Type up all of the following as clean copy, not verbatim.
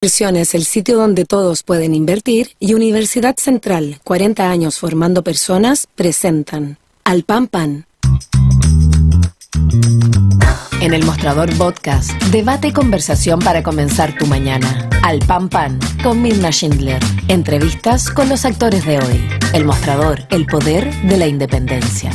Inversiones, el sitio donde todos pueden invertir, y Universidad Central, 40 años formando personas, presentan Al Pan Pan. En el Mostrador Podcast, debate y conversación para comenzar tu mañana. Al Pan Pan, con Mirna Schindler. Entrevistas con los actores de hoy. El Mostrador, el poder de la independencia.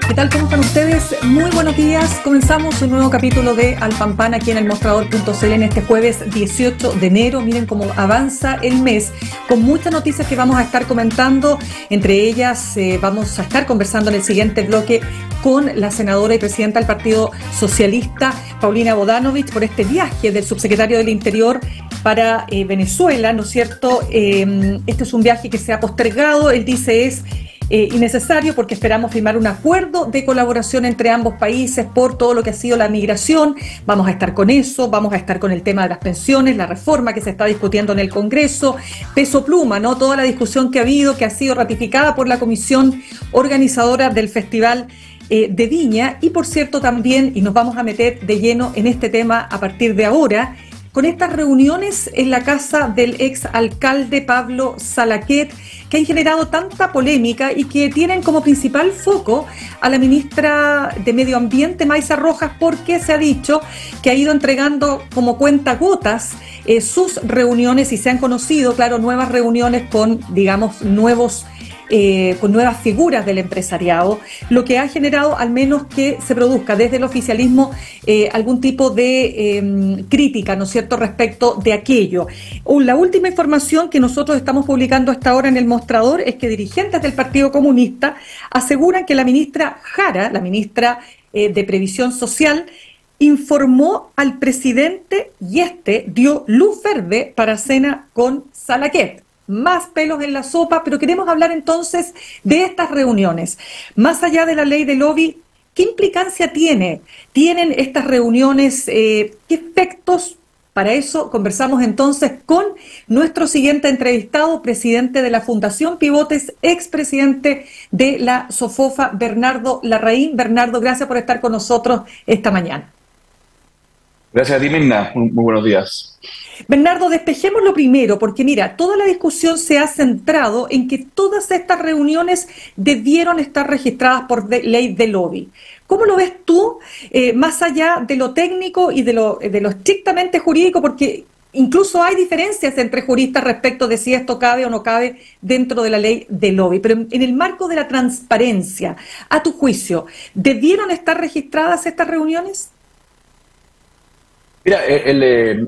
¿Qué tal? ¿Cómo están ustedes? Muy buenos días. Comenzamos un nuevo capítulo de Al Pan Pan aquí en el Mostrador.cl en este jueves 18 de enero. Miren cómo avanza el mes con muchas noticias que vamos a estar comentando. Entre ellas vamos a estar conversando en el siguiente bloque con la senadora y presidenta del Partido Socialista, Paulina Bodanovich, por este viaje del subsecretario del Interior para Venezuela, ¿no es cierto? Este es un viaje que se ha postergado, él dice es innecesario porque esperamos firmar un acuerdo de colaboración entre ambos países por todo lo que ha sido la migración. Vamos a estar con eso, vamos a estar con el tema de las pensiones, la reforma que se está discutiendo en el Congreso, peso pluma, ¿no? Toda la discusión que ha habido, que ha sido ratificada por la comisión organizadora del Festival de Viña. Y por cierto también, y nos vamos a meter de lleno en este tema a partir de ahora, con estas reuniones en la casa del ex alcalde Pablo Salaquet, que han generado tanta polémica y que tienen como principal foco a la ministra de Medio Ambiente, Maysa Rojas, porque se ha dicho que ha ido entregando como cuentagotas sus reuniones y se han conocido, claro, nuevas reuniones con, digamos, con nuevas figuras del empresariado, lo que ha generado al menos que se produzca desde el oficialismo algún tipo de crítica, ¿no es cierto?, respecto de aquello. La última información que nosotros estamos publicando hasta ahora en el Mostrador es que dirigentes del Partido Comunista aseguran que la ministra Jara, la ministra de Previsión Social, informó al presidente y este dio luz verde para cena con Salaquet. Más pelos en la sopa, pero queremos hablar entonces de estas reuniones. Más allá de la ley de lobby, ¿qué implicancia tienen estas reuniones? ¿Qué efectos? Para eso conversamos entonces con nuestro siguiente entrevistado, presidente de la Fundación Pivotes, expresidente de la SOFOFA, Bernardo Larraín. Bernardo, gracias por estar con nosotros esta mañana. Gracias a ti, Mirna. Muy buenos días. Bernardo, despejemos lo primero, porque mira, toda la discusión se ha centrado en que todas estas reuniones debieron estar registradas por ley de lobby. ¿Cómo lo ves tú, más allá de lo técnico y de lo estrictamente jurídico? Porque incluso hay diferencias entre juristas respecto de si esto cabe o no cabe dentro de la ley de lobby. Pero en el marco de la transparencia, a tu juicio, ¿debieron estar registradas estas reuniones? Mira,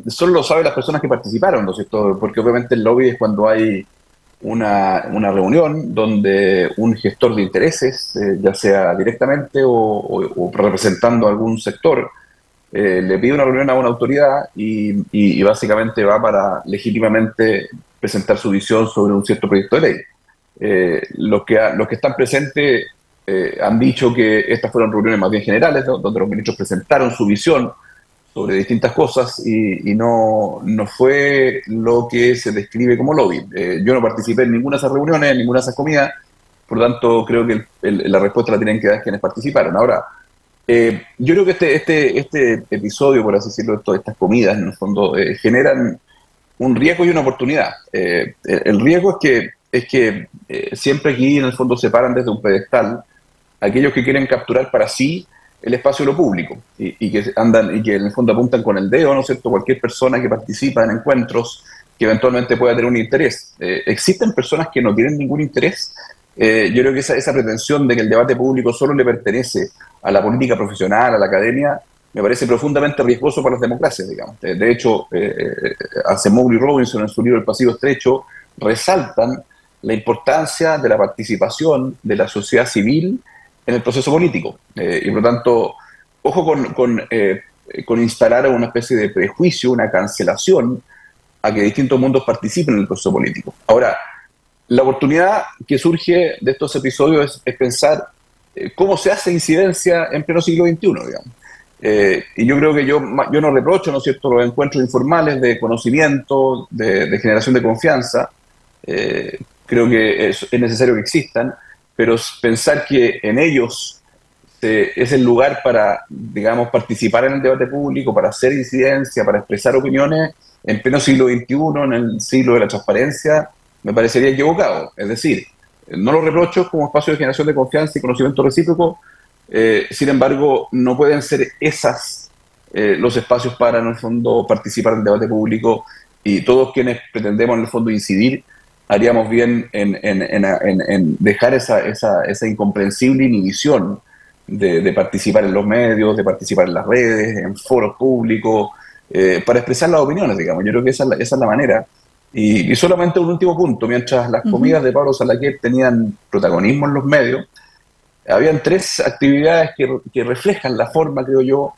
solo lo saben las personas que participaron, ¿no es cierto? Porque obviamente el lobby es cuando hay una reunión donde un gestor de intereses, ya sea directamente o representando a algún sector, le pide una reunión a una autoridad y básicamente va para legítimamente presentar su visión sobre un cierto proyecto de ley. Los que están presentes han dicho que estas fueron reuniones más bien generales, ¿no? Donde los ministros presentaron su visión sobre distintas cosas y no fue lo que se describe como lobby. Yo no participé en ninguna de esas reuniones, en ninguna de esas comidas, por lo tanto creo que la respuesta la tienen que dar quienes participaron. Ahora, yo creo que este episodio, por así decirlo, estas comidas, en el fondo, generan un riesgo y una oportunidad. El riesgo es que siempre aquí, en el fondo, se paran desde un pedestal aquellos que quieren capturar para sí el espacio de lo público y que en el fondo apuntan con el dedo, ¿no es cierto?, cualquier persona que participa en encuentros que eventualmente pueda tener un interés. ¿Existen personas que no tienen ningún interés? Yo creo que esa pretensión de que el debate público solo le pertenece a la política profesional, a la academia, me parece profundamente riesgoso para las democracias, digamos. De hecho, Acemoglu y Robinson en su libro El Pasillo Estrecho resaltan la importancia de la participación de la sociedad civil en el proceso político. Y por lo tanto, ojo con instalar una especie de prejuicio, una cancelación a que distintos mundos participen en el proceso político. Ahora, la oportunidad que surge de estos episodios es pensar cómo se hace incidencia en pleno siglo XXI, digamos. Y yo creo que yo no reprocho, ¿no es cierto?, los encuentros informales de conocimiento, de generación de confianza. Creo que es necesario que existan, pero pensar que en ellos es el lugar para, digamos, participar en el debate público, para hacer incidencia, para expresar opiniones en pleno siglo XXI, en el siglo de la transparencia, me parecería equivocado. Es decir, no lo reprocho como espacio de generación de confianza y conocimiento recíproco, sin embargo, no pueden ser esas los espacios para, en el fondo, participar en el debate público, y todos quienes pretendemos, en el fondo, incidir, haríamos bien en dejar esa incomprensible inhibición de participar en los medios, de participar en las redes, en foros públicos, para expresar las opiniones, digamos. Yo creo que esa es la manera. Y solamente un último punto: mientras las comidas de Pablo Salaquet tenían protagonismo en los medios, habían 3 actividades que reflejan la forma, creo yo,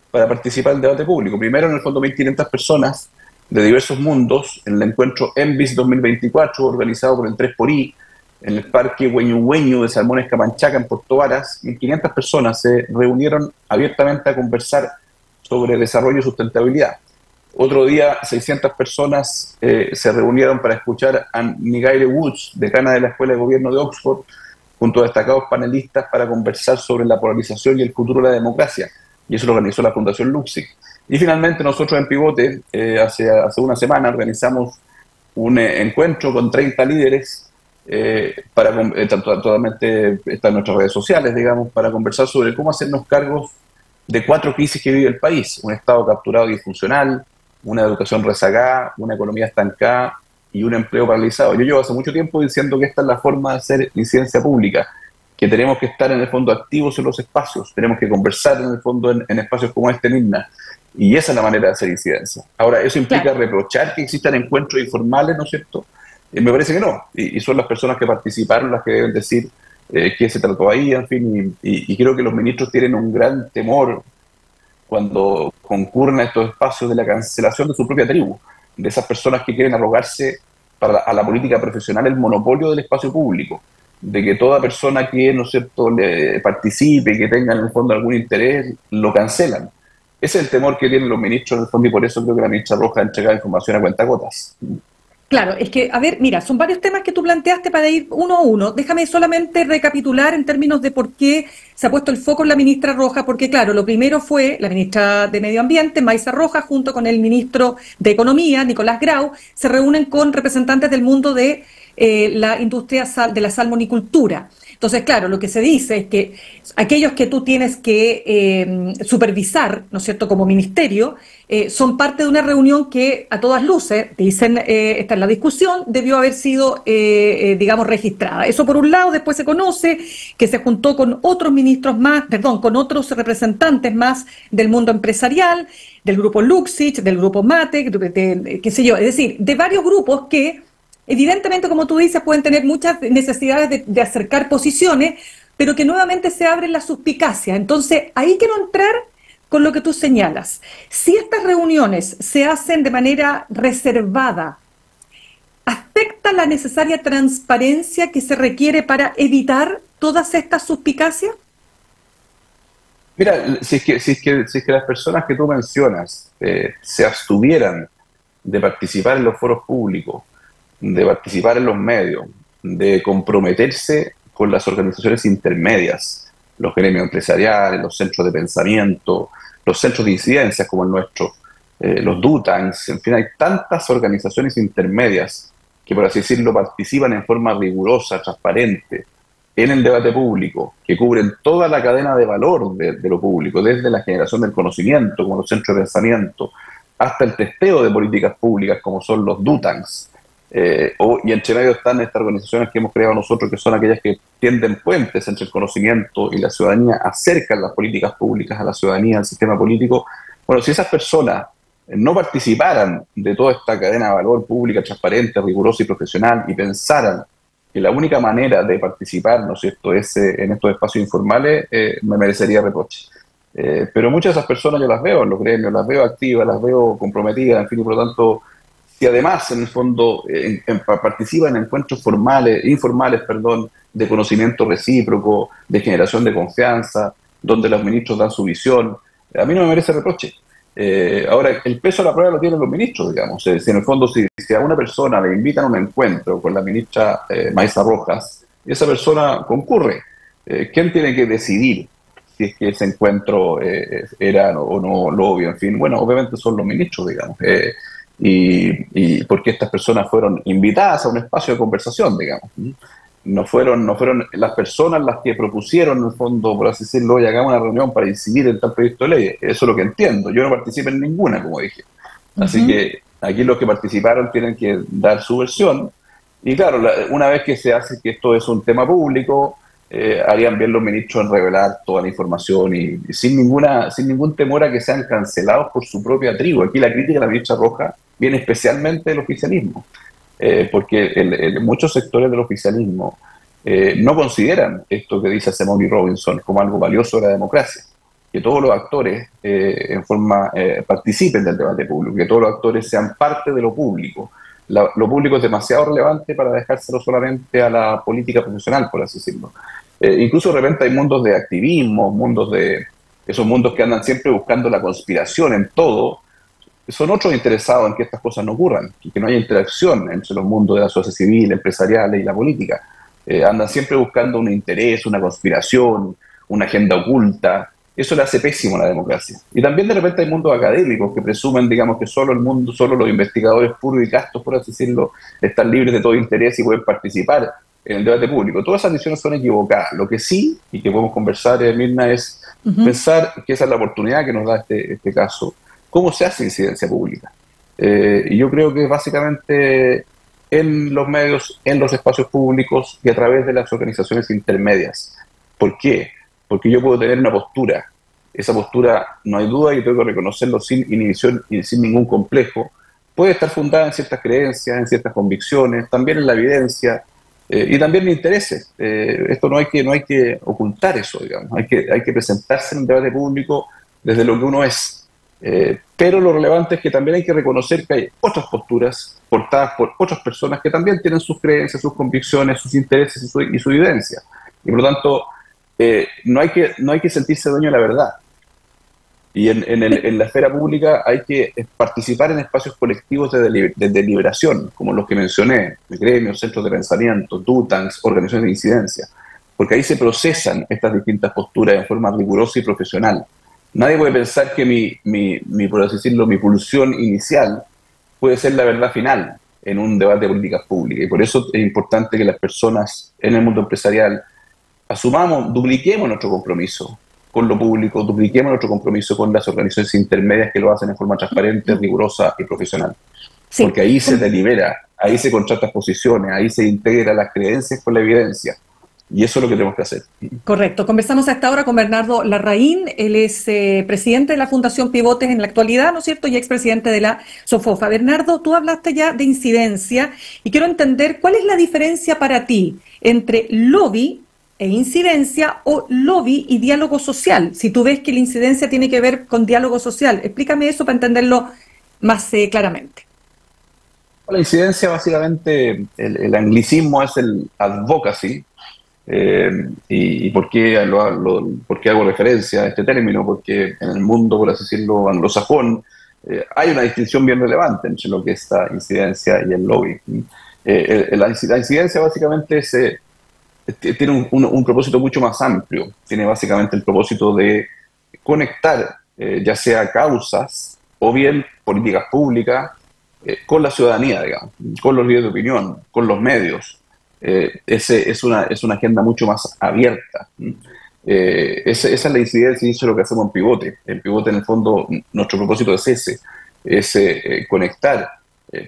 para participar en el debate público. Primero, en el fondo, 1.500 personas de diversos mundos en el encuentro ENVIS 2024, organizado por el 3xI, en el Parque Hueñu de Salmones Camanchaca, en Puerto Varas. 1.500 personas se reunieron abiertamente a conversar sobre desarrollo y sustentabilidad. Otro día, 600 personas se reunieron para escuchar a Nigel Woods, decana de la Escuela de Gobierno de Oxford, junto a destacados panelistas, para conversar sobre la polarización y el futuro de la democracia. Y eso lo organizó la Fundación Luxic. Y finalmente, nosotros en Pivote, hace una semana, organizamos un encuentro con 30 líderes, totalmente está en nuestras redes sociales, digamos, para conversar sobre cómo hacernos cargos de 4 crisis que vive el país: un Estado capturado y disfuncional, una educación rezagada, una economía estancada y un empleo paralizado. Yo llevo hace mucho tiempo diciendo que esta es la forma de hacer incidencia pública, que tenemos que estar en el fondo activos en los espacios, tenemos que conversar en el fondo en espacios como este, Mirna, y esa es la manera de hacer incidencia. Ahora, ¿eso implica reprochar que existan encuentros informales, no es cierto? Me parece que no, y son las personas que participaron las que deben decir qué se trató ahí, en fin, y creo que los ministros tienen un gran temor cuando concurren a estos espacios de la cancelación de su propia tribu, de esas personas que quieren arrogarse a la política profesional el monopolio del espacio público, de que toda persona que, ¿no es cierto?, participe y que tenga en el fondo algún interés, lo cancelan. Ese es el temor que tienen los ministros en el fondo, y por eso creo que la ministra Rojas ha entregado información a cuentagotas. Claro, es que, a ver, mira, son varios temas que tú planteaste para ir uno a uno. Déjame solamente recapitular en términos de por qué se ha puesto el foco en la ministra Rojas, porque claro, lo primero fue la ministra de Medio Ambiente, Maysa Rojas, junto con el ministro de Economía, Nicolás Grau, se reúnen con representantes del mundo de la industria de la salmonicultura. Entonces, claro, lo que se dice es que aquellos que tú tienes que supervisar, ¿no es cierto?, como ministerio, son parte de una reunión que a todas luces, dicen, está en la discusión, debió haber sido, digamos, registrada. Eso por un lado. Después se conoce que se juntó con otros ministros más, perdón, con otros representantes más del mundo empresarial, del grupo Luxic, del grupo Mate, qué sé yo, es decir, de varios grupos que evidentemente, como tú dices, pueden tener muchas necesidades de acercar posiciones, pero que nuevamente se abren las suspicacias. Entonces, ahí quiero entrar con lo que tú señalas. Si estas reuniones se hacen de manera reservada, ¿afecta la necesaria transparencia que se requiere para evitar todas estas suspicacias? Mira, si es que las personas que tú mencionas se abstuvieran de participar en los foros públicos, de participar en los medios, de comprometerse con las organizaciones intermedias, los gremios empresariales, los centros de pensamiento, los centros de incidencias como el nuestro, los DUTANs, en fin, hay tantas organizaciones intermedias que, por así decirlo, participan en forma rigurosa, transparente, en el debate público, que cubren toda la cadena de valor de lo público, desde la generación del conocimiento, como los centros de pensamiento, hasta el testeo de políticas públicas, como son los DUTANs. Y entre medio están estas organizaciones que hemos creado nosotros, que son aquellas que tienden puentes entre el conocimiento y la ciudadanía, acercan las políticas públicas a la ciudadanía, al sistema político. Bueno, si esas personas no participaran de toda esta cadena de valor pública, transparente, rigurosa y profesional, y pensaran que la única manera de participar, ¿no es cierto?, es en estos espacios informales, me merecería reproche. Pero muchas de esas personas yo las veo en los gremios, las veo activas, las veo comprometidas, en fin, y por lo tanto, si además, en el fondo, participan en encuentros informales, de conocimiento recíproco, de generación de confianza, donde los ministros dan su visión, a mí no me merece reproche. Ahora, el peso de la prueba lo tienen los ministros, digamos. Si en el fondo, si a una persona le invitan a un encuentro con la ministra Maysa Rojas, y esa persona concurre, ¿quién tiene que decidir si es que ese encuentro era o no lobby, en fin. Bueno, obviamente son los ministros, digamos, y porque estas personas fueron invitadas a un espacio de conversación, digamos. No fueron las personas las que propusieron, en el fondo, por así decirlo, oye, hagamos una reunión para incidir en tal proyecto de ley. Eso es lo que entiendo. Yo no participé en ninguna, como dije. Así que aquí los que participaron tienen que dar su versión. Y claro, una vez que se hace que esto es un tema público, harían bien los ministros en revelar toda la información y sin ningún temor a que sean cancelados por su propia tribu. Aquí la crítica de la ministra Roja viene especialmente del oficialismo. Porque muchos sectores del oficialismo no consideran esto que dice Simone Robinson como algo valioso de la democracia, que todos los actores participen del debate público, que todos los actores sean parte de lo público. Lo público es demasiado relevante para dejárselo solamente a la política profesional, por así decirlo. Incluso de repente hay mundos de activismo, esos mundos que andan siempre buscando la conspiración en todo. Son otros interesados en que estas cosas no ocurran, y que no haya interacción entre los mundos de la sociedad civil, empresariales y la política. Andan siempre buscando un interés, una conspiración, una agenda oculta. Eso le hace pésimo a la democracia. Y también de repente hay mundos académicos que presumen, digamos, que solo los investigadores puros y castos, por así decirlo, están libres de todo interés y pueden participar en el debate público. Todas esas decisiones son equivocadas. Lo que sí, y que podemos conversar, Mirna, es pensar que esa es la oportunidad que nos da este caso. ¿Cómo se hace incidencia pública? Y yo creo que es básicamente en los medios, en los espacios públicos y a través de las organizaciones intermedias. ¿Por qué? Porque yo puedo tener una postura. Esa postura, no hay duda, y tengo que reconocerlo sin inhibición y sin ningún complejo, puede estar fundada en ciertas creencias, en ciertas convicciones, también en la evidencia y también en intereses. Esto no hay que ocultar eso, digamos. Hay que presentarse en el debate público desde lo que uno es. Pero lo relevante es que también hay que reconocer que hay otras posturas portadas por otras personas que también tienen sus creencias, sus convicciones, sus intereses y su evidencia. Y por lo tanto, no hay que sentirse dueño de la verdad. Y en la esfera pública hay que participar en espacios colectivos de deliberación, como los que mencioné, gremios, centros de pensamiento, DUTANs, organizaciones de incidencia, porque ahí se procesan estas distintas posturas en forma rigurosa y profesional. Nadie puede pensar que por así decirlo, mi pulsión inicial puede ser la verdad final en un debate de políticas públicas. Y por eso es importante que las personas en el mundo empresarial dupliquemos nuestro compromiso con lo público, dupliquemos nuestro compromiso con las organizaciones intermedias que lo hacen en forma transparente, rigurosa y profesional. Sí. Porque ahí se delibera, ahí se contrastan posiciones, ahí se integra las creencias con la evidencia. Y eso es lo que tenemos que hacer. Correcto. Conversamos a esta hora con Bernardo Larraín. Él es presidente de la Fundación Pivotes en la actualidad, ¿no es cierto? Y expresidente de la SOFOFA. Bernardo, tú hablaste ya de incidencia y quiero entender cuál es la diferencia para ti entre lobby e incidencia o lobby y diálogo social. Si tú ves que la incidencia tiene que ver con diálogo social, explícame eso para entenderlo más claramente. La incidencia, básicamente, el anglicismo es el advocacy. ¿Y por qué hago referencia a este término? Porque en el mundo, por así decirlo, anglosajón, hay una distinción bien relevante entre lo que es la incidencia y el lobby. La incidencia básicamente tiene un propósito mucho más amplio. Tiene básicamente el propósito de conectar ya sea causas o bien políticas públicas con la ciudadanía, digamos, con los líderes de opinión, con los medios. Es una agenda mucho más abierta. Esa es la incidencia y eso es lo que hacemos en Pivote. En Pivote, en el fondo, nuestro propósito es ese, conectar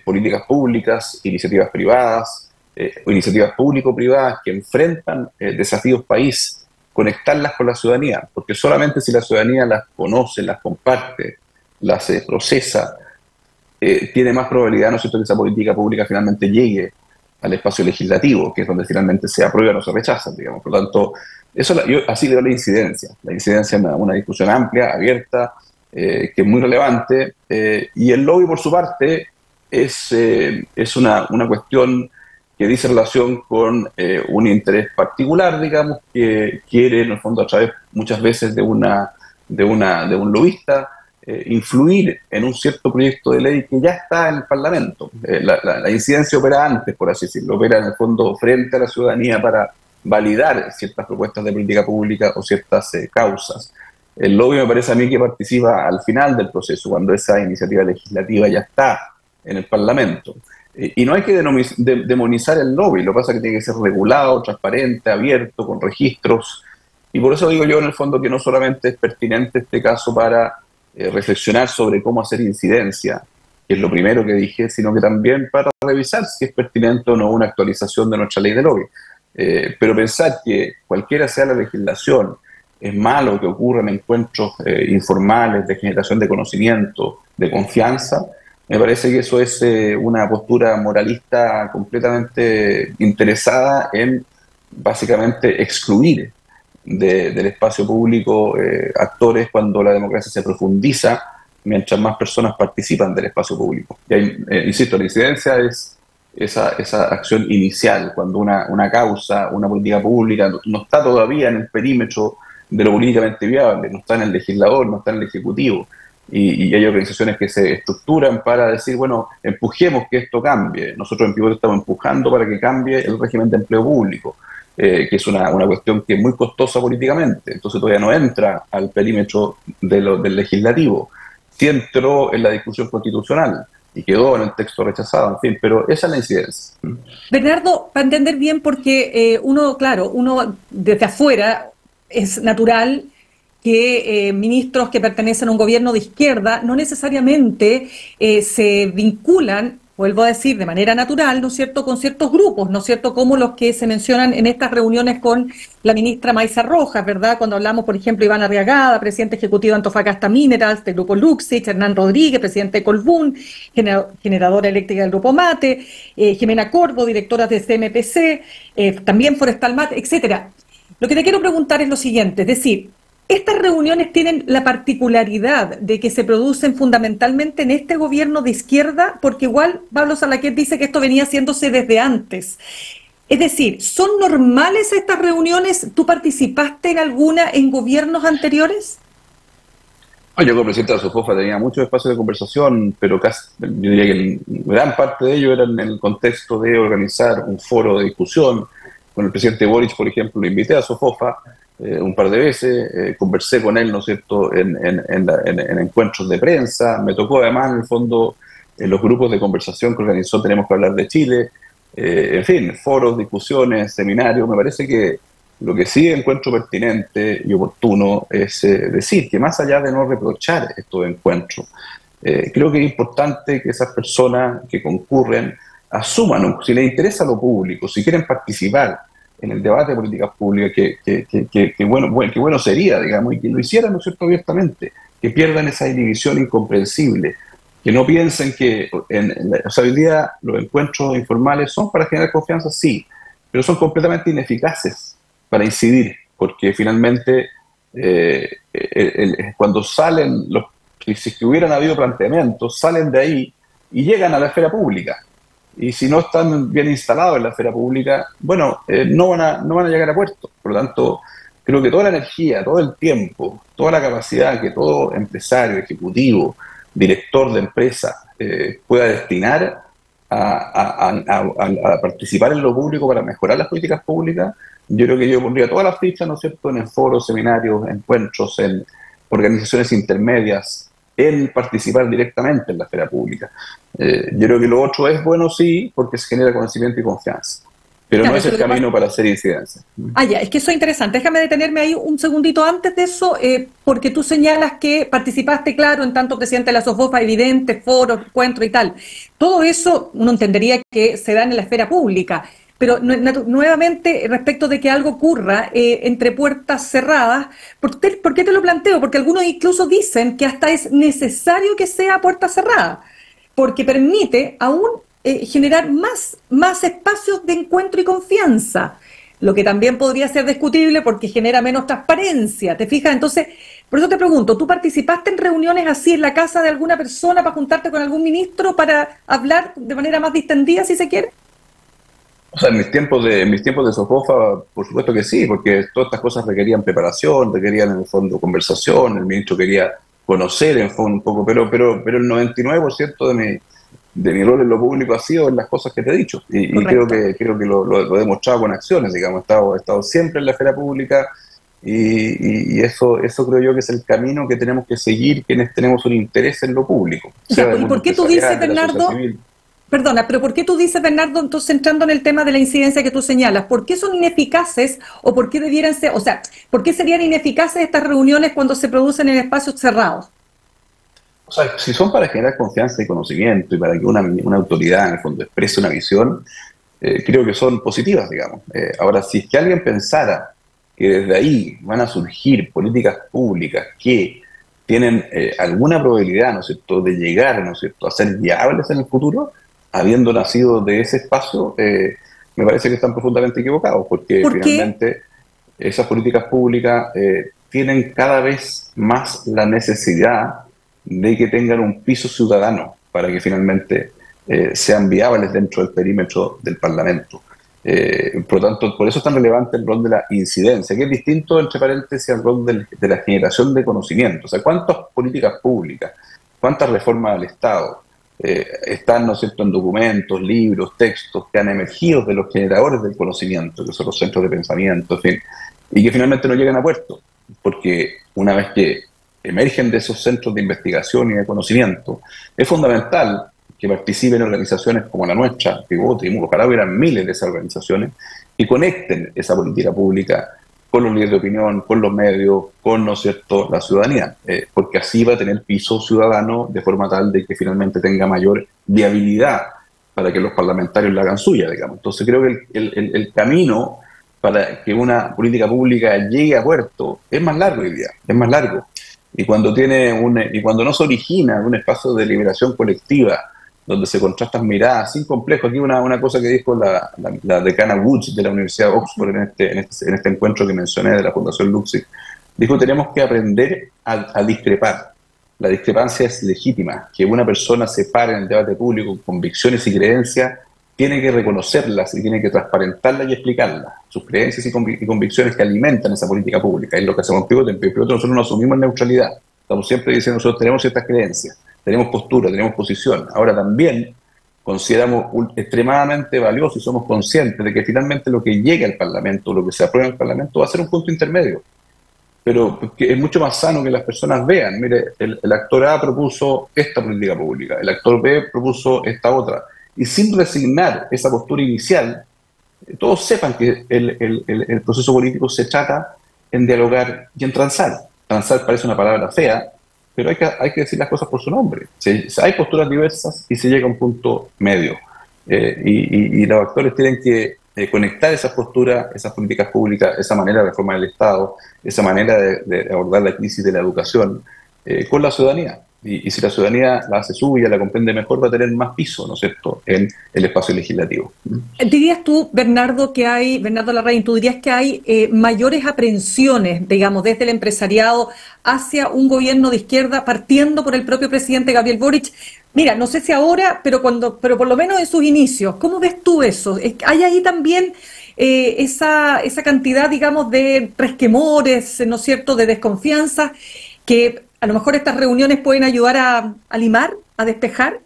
políticas públicas, iniciativas privadas, iniciativas público-privadas que enfrentan desafíos país, conectarlas con la ciudadanía, porque solamente si la ciudadanía las conoce, las comparte, las procesa, tiene más probabilidad, ¿no es cierto?, que esa política pública finalmente llegue al espacio legislativo, que es donde finalmente se aprueba o se rechaza, digamos. Por lo tanto, yo así veo la incidencia. La incidencia es una discusión amplia, abierta, que es muy relevante, y el lobby, por su parte, es una cuestión que dice relación con un interés particular, digamos, que quiere, en el fondo, a través muchas veces de un lobista, influir en un cierto proyecto de ley que ya está en el Parlamento. La incidencia opera antes, por así decirlo, opera en el fondo frente a la ciudadanía para validar ciertas propuestas de política pública o ciertas causas. El lobby me parece a mí que participa al final del proceso, cuando esa iniciativa legislativa ya está en el Parlamento. Y no hay que demonizar el lobby, lo que pasa es que tiene que ser regulado, transparente, abierto, con registros. Y por eso digo yo en el fondo que no solamente es pertinente este caso para reflexionar sobre cómo hacer incidencia, que es lo primero que dije, sino que también para revisar si es pertinente o no una actualización de nuestra ley de lobby. Pero pensar que cualquiera sea la legislación, es malo que ocurran encuentros informales de generación de conocimiento, de confianza, me parece que eso es una postura moralista completamente interesada en básicamente excluir del espacio público actores cuando la democracia se profundiza mientras más personas participan del espacio público. Y ahí, insisto, la incidencia es esa acción inicial, cuando una causa, una política pública no está todavía en el perímetro de lo políticamente viable, no está en el legislador, no está en el ejecutivo, y hay organizaciones que se estructuran para decir, bueno, empujemos que esto cambie. Nosotros en Pivote estamos empujando para que cambie el régimen de empleo público, que es una cuestión que es muy costosa políticamente, entonces todavía no entra al perímetro del legislativo. Sí entró en la discusión constitucional y quedó en el texto rechazado, en fin, pero esa es la incidencia. Bernardo, para entender bien, porque uno desde afuera es natural que ministros que pertenecen a un gobierno de izquierda no necesariamente se vinculan, vuelvo a decir, de manera natural, ¿no es cierto?, con ciertos grupos, ¿no es cierto?, como los que se mencionan en estas reuniones con la ministra Maisa Rojas, ¿verdad?, cuando hablamos, por ejemplo, Iván Arriagada, presidente ejecutivo de Antofagasta Minerals, del Grupo Luxich, Hernán Rodríguez, presidente de Colbún, generadora eléctrica del Grupo Mate, Jimena Corvo, directora de CMPC, también Forestal Mate, etcétera. Lo que te quiero preguntar es lo siguiente, es decir, estas reuniones tienen la particularidad de que se producen fundamentalmente en este gobierno de izquierda, porque igual Pablo Salaquet dice que esto venía haciéndose desde antes. Es decir, ¿son normales estas reuniones? ¿Tú participaste en alguna en gobiernos anteriores? Yo como presidente de la SOFOFA tenía muchos espacios de conversación, pero yo diría que gran parte de ello era en el contexto de organizar un foro de discusión. Con el presidente Boric, por ejemplo, lo invité a SOFOFA un par de veces, conversé con él, ¿no es cierto?, en encuentros de prensa. Me tocó además, en el fondo, en los grupos de conversación que organizó Tenemos que Hablar de Chile, en fin, foros, discusiones, seminarios. Me parece que lo que sí encuentro pertinente y oportuno es decir que más allá de no reprochar estos encuentros, creo que es importante que esas personas que concurren asuman, si les interesa lo público, si quieren participar en el debate de políticas públicas, que bueno sería, digamos, y que lo hicieran, ¿no es cierto?, abiertamente, que pierdan esa inhibición incomprensible, que no piensen que hoy día los encuentros informales son para generar confianza, sí, pero son completamente ineficaces para incidir, porque finalmente cuando salen, si hubieran habido planteamientos, salen de ahí y llegan a la esfera pública. Y si no están bien instalados en la esfera pública, bueno, no van a llegar a puerto. Por lo tanto, creo que toda la energía, todo el tiempo, toda la capacidad que todo empresario, ejecutivo, director de empresa pueda destinar a participar en lo público para mejorar las políticas públicas, yo creo que yo pondría todas las fichas, ¿no es cierto?, en foros, seminarios, encuentros, en organizaciones intermedias, en participar directamente en la esfera pública. Yo creo que lo otro es bueno, sí, porque se genera conocimiento y confianza, pero claro, no es el camino para hacer incidencia. Ya, es que eso es interesante. Déjame detenerme ahí un segundito antes de eso, porque tú señalas que participaste, claro, en tanto presidente de la SOFOFA, evidente, foros, encuentros y tal. Todo eso uno entendería que se da en la esfera pública, pero nuevamente, respecto de que algo ocurra entre puertas cerradas, ¿por qué te lo planteo? Porque algunos incluso dicen que hasta es necesario que sea puerta cerrada, porque permite aún generar más espacios de encuentro y confianza, lo que también podría ser discutible porque genera menos transparencia, ¿te fijas? Entonces, por eso te pregunto, ¿tú participaste en reuniones así en la casa de alguna persona para juntarte con algún ministro para hablar de manera más distendida, si se quiere? O sea, en mis tiempos de SOFOFA, por supuesto que sí, porque todas estas cosas requerían preparación, requerían en el fondo conversación, el ministro quería conocer en fondo un poco, pero el 99% de mi rol en lo público ha sido en las cosas que te he dicho. Y creo que lo he demostrado con acciones, digamos. He estado siempre en la esfera pública y eso creo yo que es el camino que tenemos que seguir quienes tenemos un interés en lo público. Ya, ¿y por qué tú dices, Bernardo? Perdona, pero ¿por qué tú dices, Bernardo, entonces entrando en el tema de la incidencia que tú señalas, ¿por qué son ineficaces o por qué debieran ser, o sea, por qué serían ineficaces estas reuniones cuando se producen en espacios cerrados? O sea, si son para generar confianza y conocimiento y para que una autoridad en el fondo exprese una visión, creo que son positivas, digamos. Ahora, si es que alguien pensara que desde ahí van a surgir políticas públicas que tienen alguna probabilidad, ¿no es cierto?, de llegar, ¿no es cierto?, a ser viables en el futuro, habiendo nacido de ese espacio, me parece que están profundamente equivocados, porque finalmente esas políticas públicas tienen cada vez más la necesidad de que tengan un piso ciudadano para que finalmente sean viables dentro del perímetro del Parlamento. Por lo tanto, por eso es tan relevante el rol de la incidencia, que es distinto, entre paréntesis, al rol de la generación de conocimiento. O sea, ¿cuántas políticas públicas, cuántas reformas al Estado están, ¿no es cierto?, en documentos, libros, textos que han emergido de los generadores del conocimiento, que son los centros de pensamiento, en fin, y que finalmente no llegan a puerto? Porque una vez que emergen de esos centros de investigación y de conocimiento, es fundamental que participen organizaciones como la nuestra, Pivote, ojalá hubieran miles de esas organizaciones, y conecten esa política pública con los líderes de opinión, con los medios, con, ¿no es cierto?, la ciudadanía, porque así va a tener piso ciudadano de forma tal de que finalmente tenga mayor viabilidad para que los parlamentarios la hagan suya, digamos. Entonces creo que el camino para que una política pública llegue a puerto es más largo hoy día, es más largo. Y cuando no se origina un espacio de liberación colectiva, donde se contrastan miradas sin complejo. Aquí una cosa que dijo la decana Woods de la Universidad de Oxford en este encuentro que mencioné de la Fundación Luxic, dijo: tenemos que aprender a discrepar. La discrepancia es legítima. Que una persona se pare en el debate público con convicciones y creencias, tiene que reconocerlas y tiene que transparentarlas y explicarlas. Sus creencias y convicciones que alimentan esa política pública. Es lo que hacemos en Pivote. En Pivote nosotros no asumimos neutralidad. Estamos siempre diciendo: nosotros tenemos ciertas creencias, tenemos postura, tenemos posición. Ahora también consideramos extremadamente valioso y somos conscientes de que finalmente lo que llegue al Parlamento, lo que se apruebe en el Parlamento, va a ser un punto intermedio. Pero es mucho más sano que las personas vean: mire, el actor A propuso esta política pública, el actor B propuso esta otra. Y sin resignar esa postura inicial, todos sepan que el proceso político se trata en dialogar y en transar. Transar parece una palabra fea, pero hay que decir las cosas por su nombre. Hay posturas diversas y se llega a un punto medio. Y los actores tienen que conectar esas posturas, esas políticas públicas, esa manera de reformar el Estado, esa manera de abordar la crisis de la educación con la ciudadanía. Y si la ciudadanía la hace suya, la comprende mejor, va a tener más piso, ¿no es cierto?, en el espacio legislativo. ¿Dirías tú, Bernardo Larraín, tú dirías que hay mayores aprehensiones, digamos, desde el empresariado hacia un gobierno de izquierda, partiendo por el propio presidente Gabriel Boric? Mira, no sé si ahora, pero por lo menos en sus inicios, ¿cómo ves tú eso? ¿Hay ahí también esa cantidad, digamos, de resquemores, ¿no es cierto?, de desconfianza, que a lo mejor estas reuniones pueden ayudar a limar, a despejar?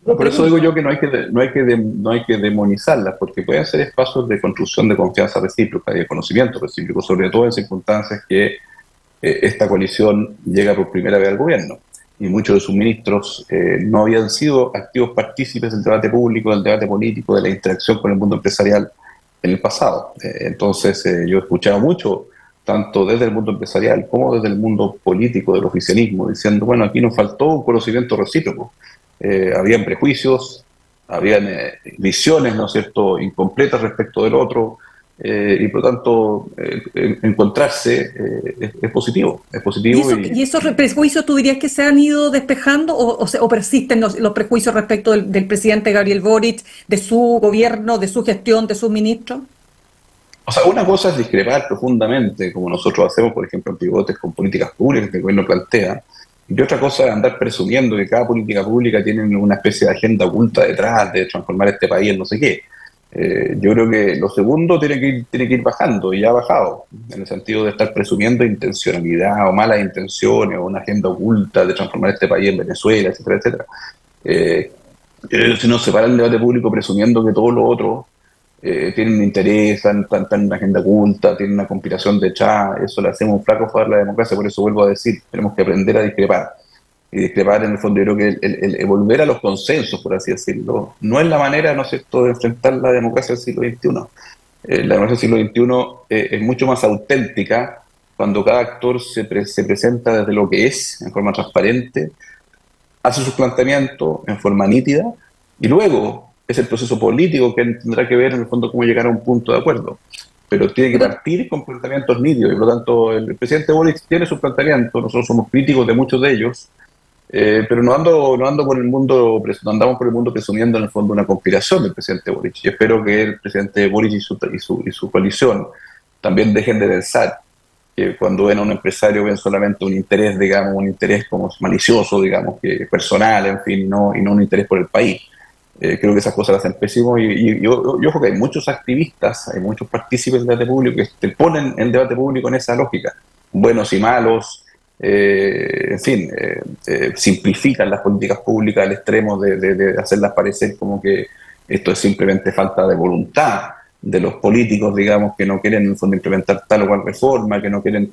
Por eso digo yo que no hay que demonizarlas, porque pueden ser espacios de construcción de confianza recíproca y de conocimiento recíproco, sobre todo en circunstancias que esta coalición llega por primera vez al gobierno. Y muchos de sus ministros no habían sido activos partícipes del debate público, del debate político, de la interacción con el mundo empresarial en el pasado. Entonces yo he escuchado mucho, tanto desde el mundo empresarial como desde el mundo político, del oficialismo, diciendo: bueno, aquí nos faltó un conocimiento recíproco. Habían prejuicios, habían visiones, ¿no es cierto?, incompletas respecto del otro, y por lo tanto encontrarse es positivo. Es positivo. ¿Y esos prejuicios tú dirías que se han ido despejando o persisten los prejuicios respecto del presidente Gabriel Boric, de su gobierno, de su gestión, de sus ministros? O sea, una cosa es discrepar profundamente, como nosotros hacemos, por ejemplo, en Pivotes, con políticas públicas que el gobierno plantea, y otra cosa es andar presumiendo que cada política pública tiene una especie de agenda oculta detrás de transformar este país en no sé qué. Yo creo que lo segundo tiene que ir bajando, y ya ha bajado, en el sentido de estar presumiendo intencionalidad o malas intenciones o una agenda oculta de transformar este país en Venezuela, etcétera, etcétera. Si nos separa el debate público presumiendo que todos los otros tienen un interés, están en una agenda oculta, tienen una conspiración de chat, eso le hacemos un flaco favor a la democracia. Por eso vuelvo a decir, tenemos que aprender a discrepar. Y discrepar, en el fondo, yo creo que el volver a los consensos, por así decirlo, no es la manera, ¿no es cierto?, de enfrentar la democracia del siglo XXI. La democracia del siglo XXI es mucho más auténtica cuando cada actor se presenta desde lo que es, en forma transparente, hace sus planteamientos en forma nítida, y luego es el proceso político que tendrá que ver, en el fondo, cómo llegar a un punto de acuerdo. Pero tiene que partir con planteamientos nítidos, y por lo tanto el presidente Boric tiene sus planteamientos, nosotros somos críticos de muchos de ellos, pero no andamos por el mundo presumiendo, en el fondo, una conspiración del presidente Boric. Y espero que el presidente Boric y su coalición también dejen de pensar que cuando ven a un empresario ven solamente un interés, digamos, un interés como malicioso, digamos, que personal, en fin, y no un interés por el país. Creo que esas cosas las hacen pésimo, y yo creo que hay muchos activistas, hay muchos partícipes del debate público que te ponen el debate público en esa lógica, buenos y malos, en fin, simplifican las políticas públicas al extremo de hacerlas parecer como que esto es simplemente falta de voluntad de los políticos, digamos, que no quieren, en el fondo, implementar tal o cual reforma, que no quieren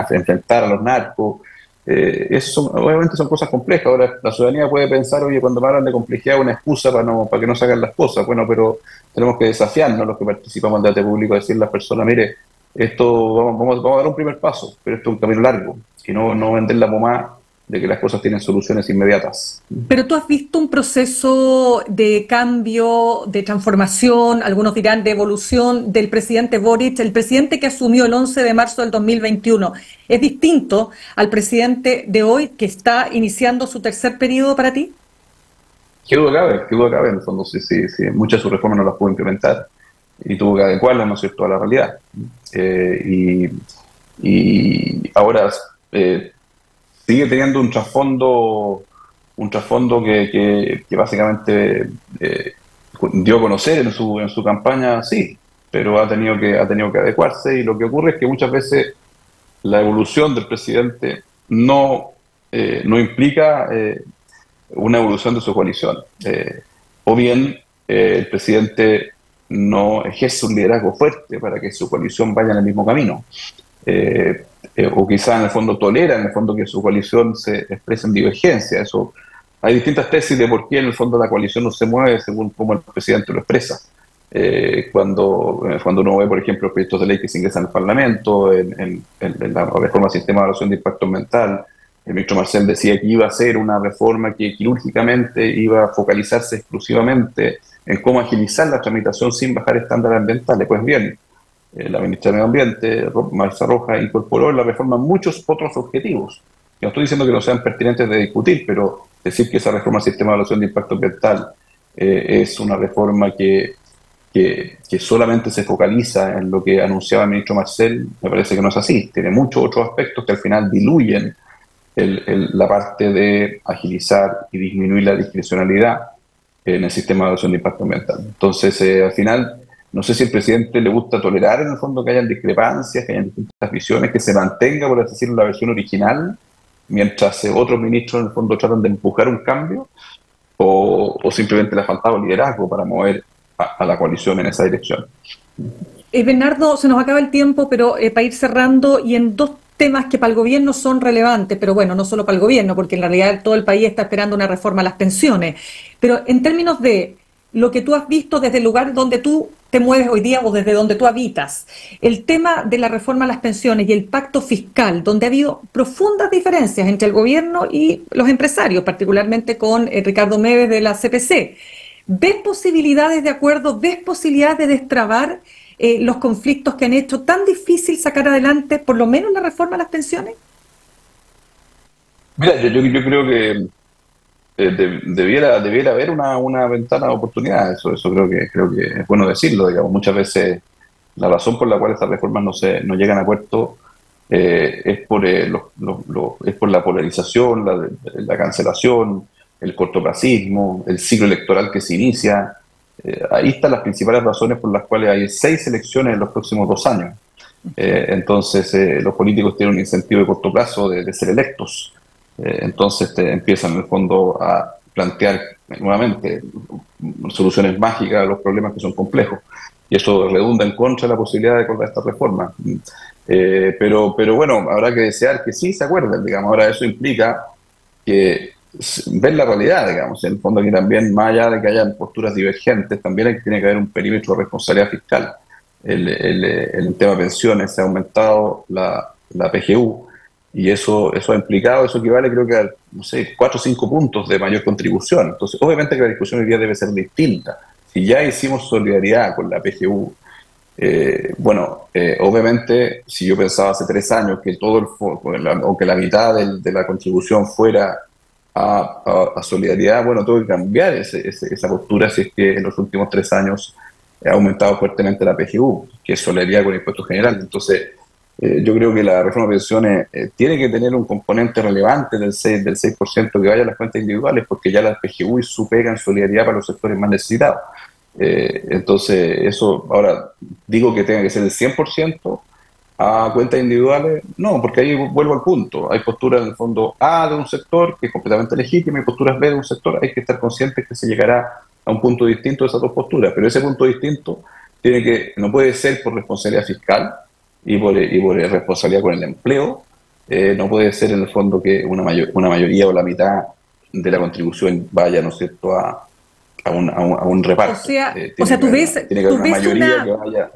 enfrentar a los narcos. Obviamente son cosas complejas. Ahora la ciudadanía puede pensar, oye, cuando me hablan de complejidad es una excusa para que no se hagan las cosas. Bueno, pero tenemos que desafiarnos, los que participamos del debate público, a decirle a las personas, mire, esto vamos a dar un primer paso, pero esto es un camino largo, y no vender la pomada de que las cosas tienen soluciones inmediatas. Pero tú has visto un proceso de cambio, de transformación, algunos dirán de evolución del presidente Boric, el presidente que asumió el 11 de marzo del 2021. ¿Es distinto al presidente de hoy que está iniciando su tercer periodo para ti? Qué duda cabe, en el fondo, sí, muchas de sus reformas no las pudo implementar y tuvo que adecuarlas, ¿no es cierto?, a la realidad. Y ahora sigue teniendo un trasfondo que básicamente dio a conocer en su campaña, sí, pero ha tenido que adecuarse, y lo que ocurre es que muchas veces la evolución del presidente no implica una evolución de su coalición, o bien el presidente no ejerce un liderazgo fuerte para que su coalición vaya en el mismo camino. O quizá en el fondo tolera, en el fondo, que su coalición se exprese en divergencia. Eso, hay distintas tesis de por qué en el fondo la coalición no se mueve según cómo el presidente lo expresa. Cuando uno ve, por ejemplo, los proyectos de ley que se ingresan al Parlamento, en la reforma al sistema de evaluación de impacto ambiental, el ministro Marcel decía que iba a ser una reforma que quirúrgicamente iba a focalizarse exclusivamente en cómo agilizar la tramitación sin bajar estándares ambientales. Pues bien, la ministra de Medio Ambiente, Marisa Rojas, incorporó en la reforma muchos otros objetivos. No estoy diciendo que no sean pertinentes de discutir, pero decir que esa reforma al sistema de evaluación de impacto ambiental es una reforma que solamente se focaliza en lo que anunciaba el ministro Marcel, me parece que no es así. Tiene muchos otros aspectos que al final diluyen la parte de agilizar y disminuir la discrecionalidad en el sistema de evaluación de impacto ambiental. Entonces, al final, no sé si al presidente le gusta tolerar, en el fondo, que hayan discrepancias, que hayan distintas visiones, que se mantenga, por así decirlo, la versión original, mientras otros ministros, en el fondo, tratan de empujar un cambio, o simplemente le ha faltado liderazgo para mover a la coalición en esa dirección. Bernardo, se nos acaba el tiempo, pero para ir cerrando, y en dos temas que para el gobierno son relevantes, pero bueno, no solo para el gobierno, porque en realidad todo el país está esperando una reforma a las pensiones, pero en términos de lo que tú has visto desde el lugar donde tú te mueves hoy día o desde donde tú habitas, el tema de la reforma a las pensiones y el pacto fiscal, donde ha habido profundas diferencias entre el gobierno y los empresarios, particularmente con Ricardo Meves de la CPC. ¿Ves posibilidades de acuerdo? ¿Ves posibilidades de destrabar los conflictos que han hecho tan difícil sacar adelante por lo menos la reforma a las pensiones? Mira, yo creo que debiera haber una ventana de oportunidad. Eso creo que es bueno decirlo, digamos. Muchas veces la razón por la cual estas reformas no llegan a puerto es por la polarización, la cancelación, el cortoplacismo, el ciclo electoral que se inicia. Ahí están las principales razones por las cuales hay 6 elecciones en los próximos 2 años. Entonces los políticos tienen un incentivo de corto plazo de ser electos. Entonces empiezan, en el fondo, a plantear nuevamente soluciones mágicas a los problemas que son complejos. Y eso redunda en contra de la posibilidad de acordar esta reforma. Pero bueno, habrá que desear que sí se acuerden, digamos. Ahora eso implica que ver la realidad, digamos, en el fondo que también, más allá de que hayan posturas divergentes, también tiene que haber un perímetro de responsabilidad fiscal. El tema de pensiones se ha aumentado la PGU, y eso ha implicado, eso equivale creo que a, no sé, 4 o 5 puntos de mayor contribución. Entonces, obviamente que la discusión hoy día debe ser distinta. Si ya hicimos solidaridad con la PGU, obviamente, si yo pensaba hace 3 años que o que la mitad de la contribución fuera a solidaridad, bueno, tengo que cambiar esa postura si es que en los últimos 3 años ha aumentado fuertemente la PGU, que es solidaridad con el impuesto general. Entonces, yo creo que la reforma de pensiones tiene que tener un componente relevante del 6% que vaya a las cuentas individuales, porque ya las PGU su pega en solidaridad para los sectores más necesitados. Entonces, eso, ahora, digo que tenga que ser el 100% a cuentas individuales, no, porque ahí vuelvo al punto. Hay posturas en el fondo A de un sector que es completamente legítima y posturas B de un sector. Hay que estar conscientes que se llegará a un punto distinto de esas dos posturas, pero ese punto distinto no puede ser por responsabilidad fiscal y por responsabilidad con el empleo. No puede ser en el fondo que una mayoría o la mitad de la contribución vaya, ¿no es cierto?, a un reparto. O sea, tú ves una mayoría que vaya.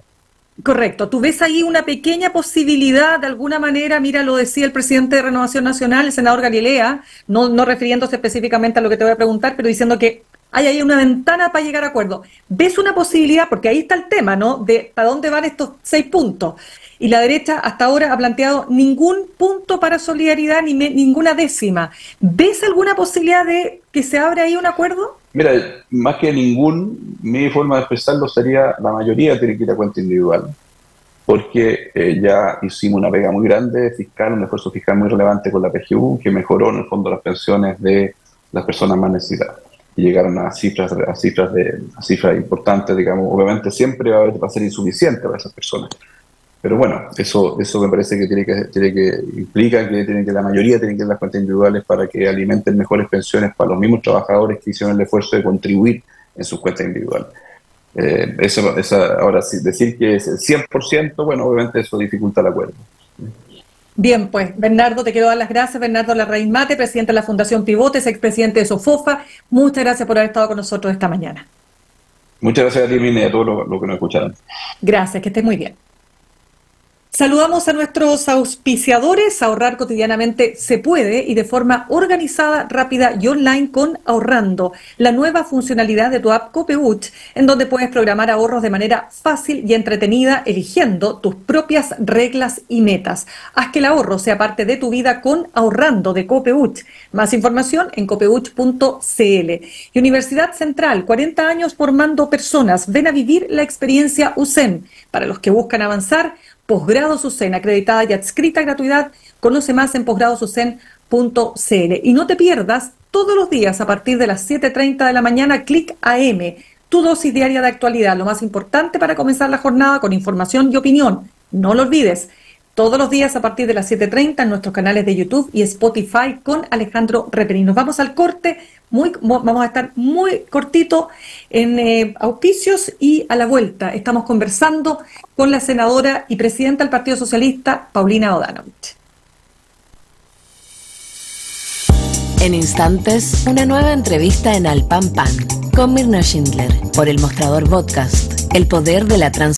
Correcto, tú ves ahí una pequeña posibilidad, de alguna manera, mira, lo decía el presidente de Renovación Nacional, el senador Galilea, no refiriéndose específicamente a lo que te voy a preguntar, pero diciendo que hay ahí una ventana para llegar a acuerdo. ¿Ves una posibilidad? Porque ahí está el tema, ¿no?, de para dónde van estos 6 puntos. Y la derecha hasta ahora ha planteado ningún punto para solidaridad, ni ninguna décima. ¿Ves alguna posibilidad de que se abra ahí un acuerdo? Mira, más que mi forma de expresarlo sería la mayoría tiene que ir a cuenta individual, porque ya hicimos una pega muy grande fiscal, un esfuerzo fiscal muy relevante con la PGU, que mejoró en el fondo las pensiones de las personas más necesitadas. Y llegaron a cifras importantes, digamos. Obviamente siempre va a ser insuficiente para esas personas. Pero bueno, eso me parece que implica que la mayoría tiene que ir a las cuentas individuales para que alimenten mejores pensiones para los mismos trabajadores que hicieron el esfuerzo de contribuir en sus cuentas individuales. Ahora, sí, decir que es el 100%, bueno, obviamente eso dificulta el acuerdo. Bien, pues, Bernardo, te quiero dar las gracias. Bernardo Larraín Mate, presidente de la Fundación Pivotes, expresidente de SOFOFA. Muchas gracias por haber estado con nosotros esta mañana. Muchas gracias a ti, Mine, y a todos los que nos escucharon. Gracias, que estés muy bien. Saludamos a nuestros auspiciadores. Ahorrar cotidianamente se puede y de forma organizada, rápida y online con Ahorrando, la nueva funcionalidad de tu app Copeuch, en donde puedes programar ahorros de manera fácil y entretenida, eligiendo tus propias reglas y metas. Haz que el ahorro sea parte de tu vida con Ahorrando de Copeuch. Más información en copeuch.cl. Y Universidad Central, 40 años formando personas. Ven a vivir la experiencia USEM. Para los que buscan avanzar, Posgrados USEN, acreditada y adscrita a gratuidad. Conoce más en posgradosusen.cl. Y no te pierdas todos los días a partir de las 7:30 de la mañana, Click AM, tu dosis diaria de actualidad, lo más importante para comenzar la jornada con información y opinión. No lo olvides, todos los días a partir de las 7:30 en nuestros canales de YouTube y Spotify con Alejandro Reperín. Nos vamos al corte, vamos a estar muy cortito en auspicios, y a la vuelta estamos conversando con la senadora y presidenta del Partido Socialista, Paulina Bodanovich. En instantes, una nueva entrevista en Al Pan Pan con Mirna Schindler por El Mostrador Podcast, el poder de la transparencia.